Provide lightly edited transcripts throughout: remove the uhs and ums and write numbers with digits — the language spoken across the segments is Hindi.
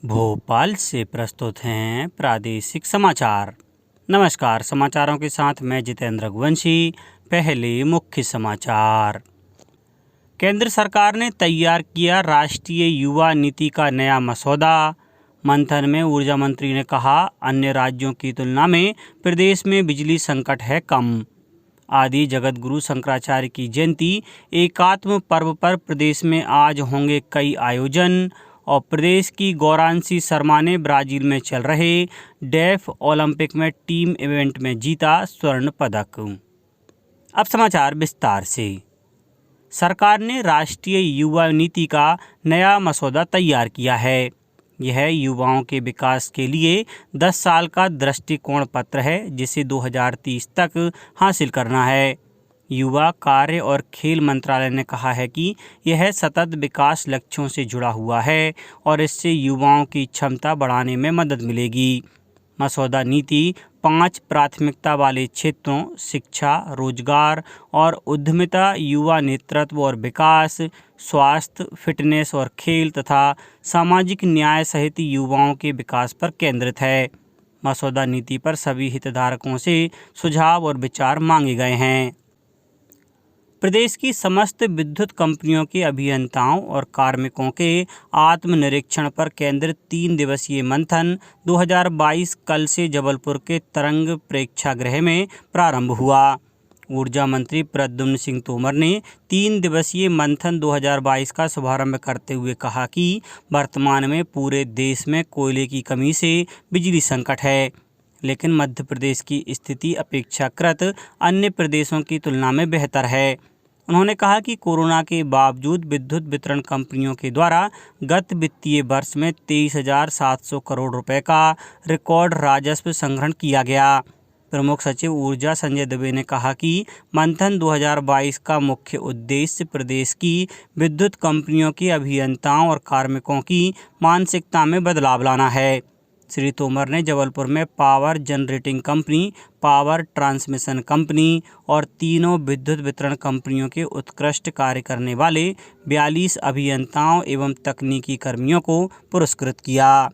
भोपाल से प्रस्तुत हैं प्रादेशिक समाचार। नमस्कार, समाचारों के साथ मैं जितेंद्र रघुवंशी। पहले मुख्य समाचार। केंद्र सरकार ने तैयार किया राष्ट्रीय युवा नीति का नया मसौदा। मंथन में ऊर्जा मंत्री ने कहा, अन्य राज्यों की तुलना में प्रदेश में बिजली संकट है कम। आदि जगत गुरु शंकराचार्य की जयंती एकात्म पर्व पर प्रदेश में आज होंगे कई आयोजन। और प्रदेश की गौरांशी शर्मा ने ब्राजील में चल रहे डेफ ओलंपिक में टीम इवेंट में जीता स्वर्ण पदक। अब समाचार विस्तार से। सरकार ने राष्ट्रीय युवा नीति का नया मसौदा तैयार किया है। यह युवाओं के विकास के लिए 10 साल का दृष्टिकोण पत्र है, जिसे 2030 तक हासिल करना है। युवा कार्य और खेल मंत्रालय ने कहा है कि यह सतत विकास लक्ष्यों से जुड़ा हुआ है और इससे युवाओं की क्षमता बढ़ाने में मदद मिलेगी। मसौदा नीति 5 प्राथमिकता वाले क्षेत्रों शिक्षा, रोजगार और उद्यमिता, युवा नेतृत्व और विकास, स्वास्थ्य, फिटनेस और खेल तथा सामाजिक न्याय सहित युवाओं के विकास पर केंद्रित है। मसौदा नीति पर सभी हितधारकों से सुझाव और विचार मांगे गए हैं। प्रदेश की समस्त विद्युत कंपनियों के अभियंताओं और कार्मिकों के आत्मनिरीक्षण पर केंद्रित 3 दिवसीय मंथन 2022 कल से जबलपुर के तरंग प्रेक्षागृह में प्रारंभ हुआ। ऊर्जा मंत्री प्रद्युम्न सिंह तोमर ने 3 दिवसीय मंथन 2022 का शुभारंभ करते हुए कहा कि वर्तमान में पूरे देश में कोयले की कमी से बिजली संकट है, लेकिन मध्य प्रदेश की स्थिति अपेक्षाकृत अन्य प्रदेशों की तुलना में बेहतर है। उन्होंने कहा कि कोरोना के बावजूद विद्युत वितरण कंपनियों के द्वारा गत वित्तीय वर्ष में 23,700 करोड़ रुपए का रिकॉर्ड राजस्व संग्रहण किया गया। प्रमुख सचिव ऊर्जा संजय दुबे ने कहा कि मंथन 2022 का मुख्य उद्देश्य प्रदेश की विद्युत कंपनियों के अभियंताओं और कार्मिकों की मानसिकता में बदलाव लाना है। श्री तोमर ने जबलपुर में power generating company, power transmission company और तीनों विद्युत वितरण कंपनियों के उत्कृष्ट कार्य करने वाले 42 अभियंताओं एवं तकनीकी कर्मियों को पुरस्कृत किया।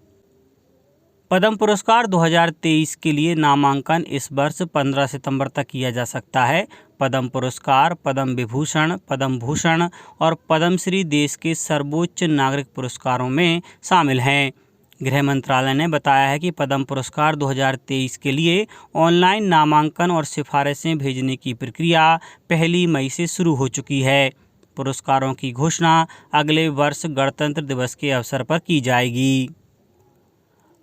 पद्म पुरस्कार 2023 के लिए नामांकन इस वर्ष 15 सितंबर तक किया जा सकता है। पद्म पुरस्कार, पद्म विभूषण, पद्म भूषण और पद्मश्री देश के सर्वोच्च नागरिक पुरस्कारों में शामिल हैं। गृह मंत्रालय ने बताया है कि पद्म पुरस्कार 2023 के लिए ऑनलाइन नामांकन और सिफारिशें भेजने की प्रक्रिया 1 मई से शुरू हो चुकी है। पुरस्कारों की घोषणा अगले वर्ष गणतंत्र दिवस के अवसर पर की जाएगी।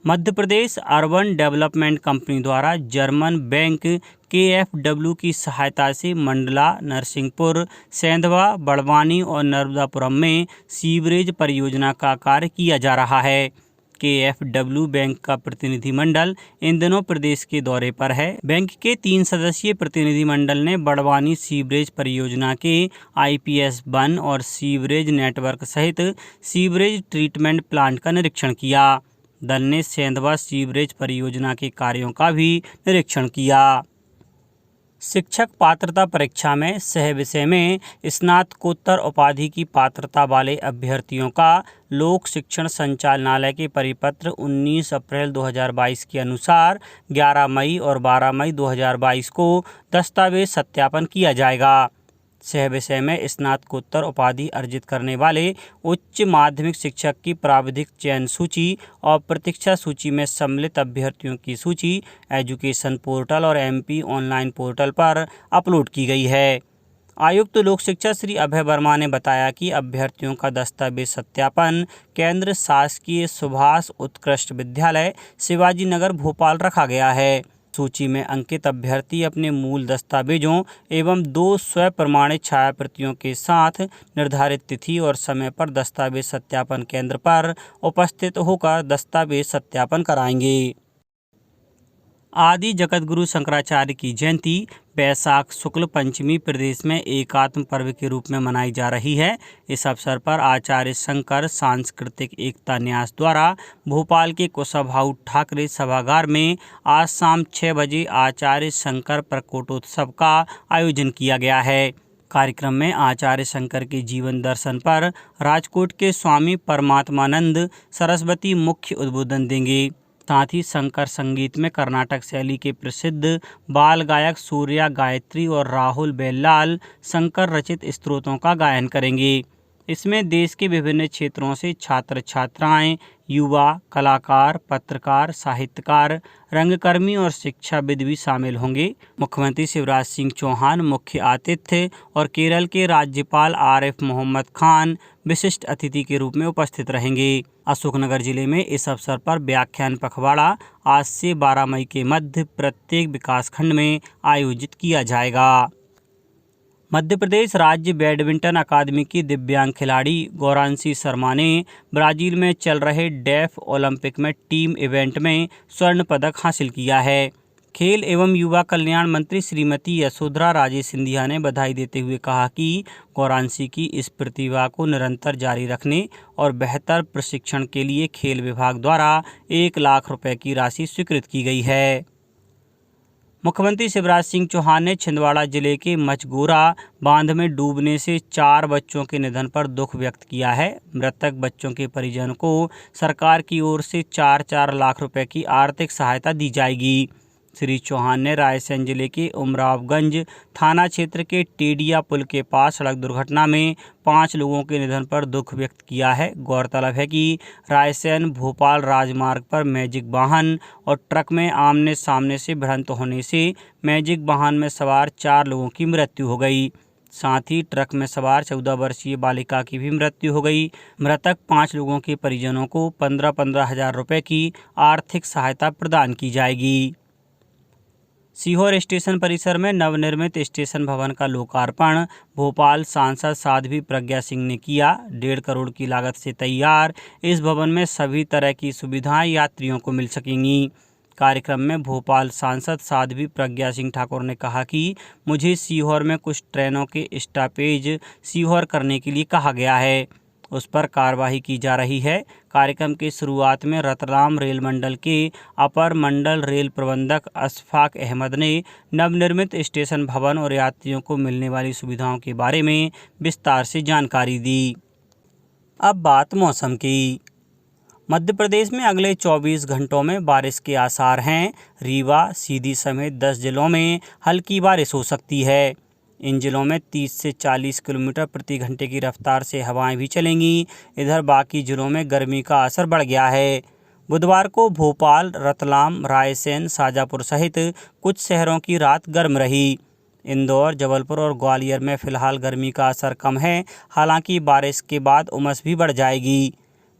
Madhya Pradesh urban development company द्वारा जर्मन बैंक KfW की सहायता से मंडला, नरसिंहपुर, सेंधवा, बड़वानी और नर्मदापुरम में सीवरेज परियोजना का कार्य किया जा रहा है। KfW बैंक का प्रतिनिधिमंडल इन दिनों प्रदेश के दौरे पर है। बैंक के 3 सदस्यीय प्रतिनिधिमंडल ने बड़वानी सीवरेज परियोजना के IPS1 और सीवरेज नेटवर्क सहित सीवरेज ट्रीटमेंट प्लांट का निरीक्षण किया। दल ने सेंधवा सीवरेज परियोजना के कार्यों का भी निरीक्षण किया। शिक्षक पात्रता परीक्षा में सह विषय में स्नातकोत्तर उपाधि की पात्रता वाले अभ्यर्थियों का लोक शिक्षण संचालनालय के परिपत्र 19 अप्रैल 2022 के अनुसार 11 मई और 12 मई 2022 को दस्तावेज सत्यापन किया जाएगा। सह विषय में स्नातकोत्तर उपाधि अर्जित करने वाले उच्च माध्यमिक शिक्षक की प्राविधिक चयन सूची और प्रतीक्षा सूची में सम्मिलित अभ्यर्थियों की सूची एजुकेशन पोर्टल और MP ऑनलाइन पोर्टल पर अपलोड की गई है। आयुक्त लोक शिक्षा श्री अभय वर्मा ने बताया कि अभ्यर्थियों का दस्तावेज सत्यापन केंद्र शासकीय सुभाष उत्कृष्ट विद्यालय, शिवाजी नगर, भोपाल रखा गया है। सूची में अंकित अभ्यर्थी अपने मूल दस्तावेजों एवं 2 स्व प्रमाणित छायाप्रतियों के साथ निर्धारित तिथि और समय पर दस्तावेज सत्यापन केंद्र पर उपस्थित होकर दस्तावेज सत्यापन कराएंगे। आदि जगत गुरु शंकराचार्य की जयंती बैसाख शुक्ल पंचमी प्रदेश में एकात्म पर्व के रूप में मनाई जा रही है। इस अवसर पर आचार्य शंकर सांस्कृतिक एकता न्यास द्वारा भोपाल के कुशाभाऊ ठाकरे सभागार में आज शाम 6 बजे आचार्य शंकर प्रकोटोत्सव का आयोजन किया गया है। कार्यक्रम में आचार्य शंकर के जीवन दर्शन पर राजकोट के स्वामी परमात्मानंद सरस्वती मुख्य उद्बोधन देंगे। साथ ही शंकर संगीत में कर्नाटक शैली के प्रसिद्ध बाल गायक सूर्या गायत्री और राहुल बेल्लाल शंकर रचित स्तोत्रों का गायन करेंगे। इसमें देश के विभिन्न क्षेत्रों से छात्र छात्राएं, युवा, कलाकार, पत्रकार, साहित्यकार, रंगकर्मी और शिक्षाविद भी शामिल होंगे। मुख्यमंत्री शिवराज सिंह चौहान मुख्य आतिथ्य और केरल के राज्यपाल आरिफ मोहम्मद खान विशिष्ट अतिथि के रूप में उपस्थित रहेंगे। अशोकनगर जिले में इस अवसर पर व्याख्यान पखवाड़ा आज से 12 मई के मध्य प्रत्येक विकासखंड में आयोजित किया जाएगा। मध्य प्रदेश राज्य बैडमिंटन अकादमी की दिव्यांग खिलाड़ी गौरांशी शर्मा ने ब्राजील में चल रहे डेफ ओलंपिक में टीम इवेंट में स्वर्ण पदक हासिल किया है। खेल एवं युवा कल्याण मंत्री श्रीमती यशोधरा राजे सिंधिया ने बधाई देते हुए कहा कि गौरांशी की इस प्रतिभा को निरंतर जारी रखने और बेहतर प्रशिक्षण के लिए खेल विभाग द्वारा 1 लाख रुपए की राशि स्वीकृत की गई है। मुख्यमंत्री शिवराज सिंह चौहान ने छिंदवाड़ा जिले के मचगोरा बांध में डूबने से 4 बच्चों के निधन पर दुख व्यक्त किया है। मृतक बच्चों के परिजनों को सरकार की ओर से 4-4 लाख रुपए की आर्थिक सहायता दी जाएगी। श्री चौहान ने रायसेन जिले के उमरावगंज थाना क्षेत्र के टेडिया पुल के पास सड़क दुर्घटना में 5 लोगों के निधन पर दुख व्यक्त किया है। गौरतलब है कि रायसेन भोपाल राजमार्ग पर मैजिक वाहन और ट्रक में आमने सामने से भिड़ंत होने से मैजिक वाहन में सवार 4 लोगों की मृत्यु हो गई। साथ ही ट्रक में सवार 14 वर्षीय बालिका की भी मृत्यु हो गई। मृतक 5 लोगों के परिजनों को 15-15 हजार रुपये की आर्थिक सहायता प्रदान की जाएगी। सीहोर स्टेशन परिसर में नवनिर्मित स्टेशन भवन का लोकार्पण भोपाल सांसद साध्वी प्रज्ञा सिंह ने किया। 1.5 करोड़ की लागत से तैयार इस भवन में सभी तरह की सुविधाएं यात्रियों को मिल सकेंगी। कार्यक्रम में भोपाल सांसद साध्वी प्रज्ञा सिंह ठाकुर ने कहा कि मुझे सीहोर में कुछ ट्रेनों के स्टॉपेज सीहोर करने के लिए कहा गया है, उस पर कार्यवाही की जा रही है। कार्यक्रम की शुरुआत में रतलाम रेल मंडल के अपर मंडल रेल प्रबंधक अशफाक अहमद ने नवनिर्मित स्टेशन भवन और यात्रियों को मिलने वाली सुविधाओं के बारे में विस्तार से जानकारी दी। अब बात मौसम की। मध्य प्रदेश में अगले 24 घंटों में बारिश के आसार हैं। रीवा, सीधी समेत 10 जिलों में हल्की बारिश हो सकती है। इन जिलों में 30 से 40 किलोमीटर प्रति घंटे की रफ्तार से हवाएं भी चलेंगी। इधर बाकी जिलों में गर्मी का असर बढ़ गया है। बुधवार को भोपाल, रतलाम, रायसेन, शाजापुर सहित कुछ शहरों की रात गर्म रही। इंदौर, जबलपुर और ग्वालियर में फिलहाल गर्मी का असर कम है। हालांकि बारिश के बाद उमस भी बढ़ जाएगी।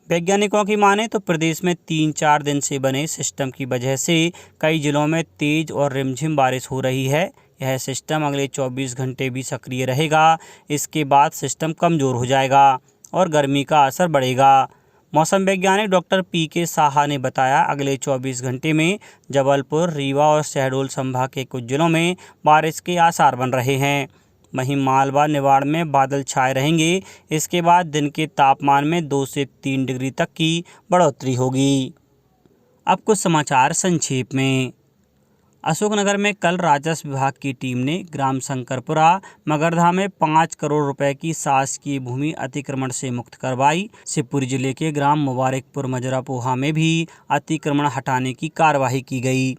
वैज्ञानिकों की माने तो प्रदेश में 3-4 दिन से बने सिस्टम की वजह से कई जिलों में तेज और रिमझिम बारिश हो रही है। यह सिस्टम अगले 24 घंटे भी सक्रिय रहेगा। इसके बाद सिस्टम कमज़ोर हो जाएगा और गर्मी का असर बढ़ेगा। मौसम वैज्ञानिक डॉक्टर पीके साहा ने बताया, अगले 24 घंटे में जबलपुर, रीवा और शहडोल संभाग के कुछ जिलों में बारिश के आसार बन रहे हैं। वहीं मालवा, निवाड़ में बादल छाए रहेंगे। इसके बाद दिन के तापमान में 2 से 3 डिग्री तक की बढ़ोतरी होगी। अब कुछ समाचार संक्षेप में। अशोकनगर में कल राजस्व विभाग की टीम ने ग्राम शंकरपुरा मगरधा में 5 करोड़ रुपए की शासकीय भूमि अतिक्रमण से मुक्त करवाई। शिवपुरी जिले के ग्राम मुबारकपुर मजरापोहा में भी अतिक्रमण हटाने की कार्यवाही की गई।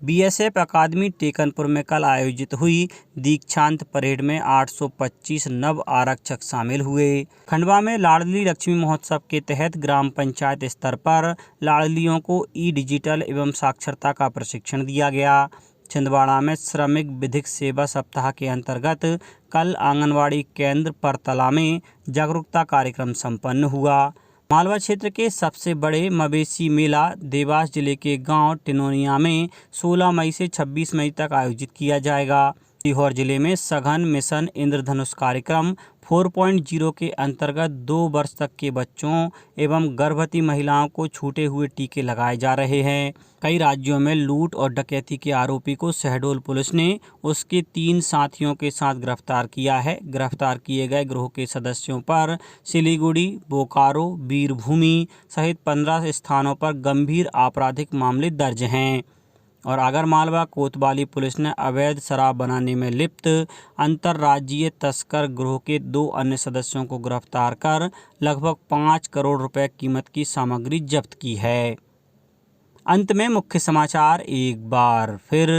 बीएसएफ अकादमी टेकनपुर में कल आयोजित हुई दीक्षांत परेड में 825 नव आरक्षक शामिल हुए। खंडवा में लाडली लक्ष्मी महोत्सव के तहत ग्राम पंचायत स्तर पर लाडलियों को ई-डिजिटल एवं साक्षरता का प्रशिक्षण दिया गया। छिंदवाड़ा में श्रमिक विधिक सेवा सप्ताह के अंतर्गत कल आंगनवाड़ी केंद्र परतला में जागरूकता कार्यक्रम संपन्न हुआ। मालवा क्षेत्र के सबसे बड़े मवेशी मेला देवास जिले के गांव टिनोनिया में 16 मई से 26 मई तक आयोजित किया जाएगा। सीहोर जिले में सघन मिशन इंद्रधनुष कार्यक्रम 4.0 के अंतर्गत 2 वर्ष तक के बच्चों एवं गर्भवती महिलाओं को छूटे हुए टीके लगाए जा रहे हैं। कई राज्यों में लूट और डकैती के आरोपी को शहडोल पुलिस ने उसके 3 साथियों के साथ गिरफ्तार किया है। गिरफ्तार किए गए गिरोह के सदस्यों पर सिलीगुड़ी, बोकारो, वीरभूमि सहित 15 स्थानों पर गंभीर आपराधिक मामले दर्ज हैं। और आगरमालवा कोतवाली पुलिस ने अवैध शराब बनाने में लिप्त अंतर्राज्यीय तस्कर गिरोह के 2 अन्य सदस्यों को गिरफ्तार कर लगभग 5 करोड़ रुपए कीमत की सामग्री जब्त की है। अंत में मुख्य समाचार एक बार फिर।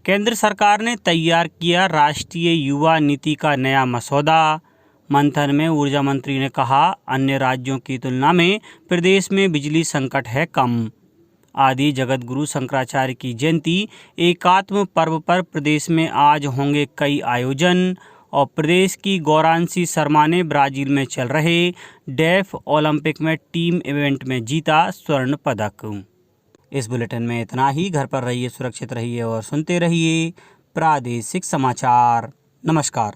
केंद्र सरकार ने तैयार किया राष्ट्रीय युवा नीति का नया मसौदा। मंथन में ऊर्जा मंत्री ने कहा, अन्य राज्यों की तुलना में प्रदेश में बिजली संकट है कम। आदि जगत गुरु शंकराचार्य की जयंती एकात्म पर्व पर प्रदेश में आज होंगे कई आयोजन। और प्रदेश की गौरांशी शर्मा ने ब्राजील में चल रहे डेफ ओलंपिक में टीम इवेंट में जीता स्वर्ण पदक। इस बुलेटिन में इतना ही। घर पर रहिए, सुरक्षित रहिए और सुनते रहिए प्रादेशिक समाचार। नमस्कार।